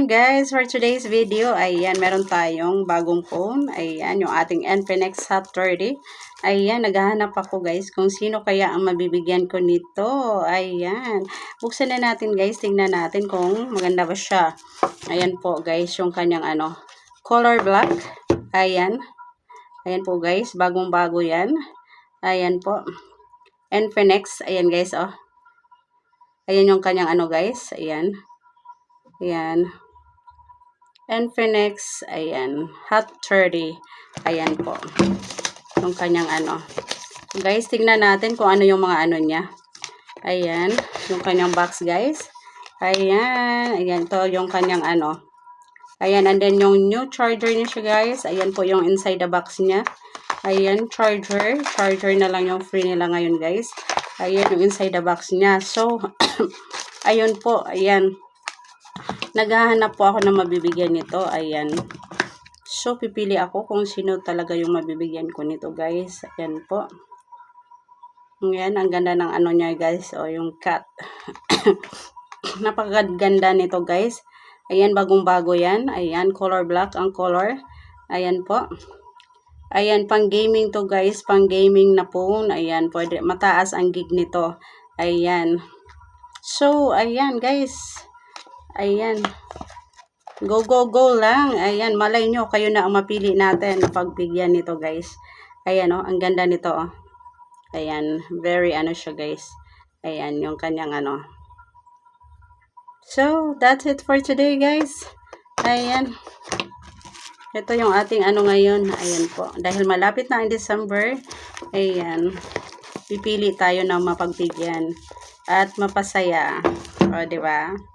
Ayan guys, for today's video, ayan, meron tayong bagong phone. Ayan, yung ating Infinix Hot 30. Ayan, naghahanap ako guys kung sino kaya ang mabibigyan ko nito. Ayan, buksan na natin guys, tingnan natin kung maganda ba siya. Ayan po guys, yung kanyang color black. Ayan, ayan po guys, bagong bago yan. Ayan po, Infinix, ayan guys, oh. Ayan yung kanyang guys, ayan. Ayan. Infinix, ayan. Hot 30. Ayan po. Yung kanyang Guys, tingnan natin kung ano yung mga niya. Ayan. Yung kanyang box, guys. Ayan. Ayan to yung kanyang Ayan. And then yung new charger niya siya, guys. Ayan po yung inside the box niya. Ayan. Charger. Charger na lang yung free nila ngayon, guys. Ayan yung inside the box niya. So, ayun po. Ayan. Naghahanap po ako ng mabibigyan nito. Ayan. So, pipili ako kung sino talaga yung mabibigyan ko nito, guys. Ayan po. Ayan, ang ganda ng niya, guys. O, yung cat. Napakaganda nito, guys. Ayan, bagong-bago yan. Ayan, color black ang color. Ayan po. Ayan, pang gaming to, guys. Pang gaming na phone. Ayan, pwede. Mataas ang gig nito. Ayan. So, ayan, guys. Ayan. Go, go, go lang. Ayan, malay nyo, kayo na ang mapili natin pagbigyan nito, guys. Ayan, oh, ang ganda nito, oh. Ayan, very siya, guys. Ayan, yung kanyang So, that's it for today, guys. Ayan. Ito yung ating ngayon. Ayan po. Dahil malapit na ang December, ayan, pipili tayo ng mapagbigyan at mapasaya. O, diba?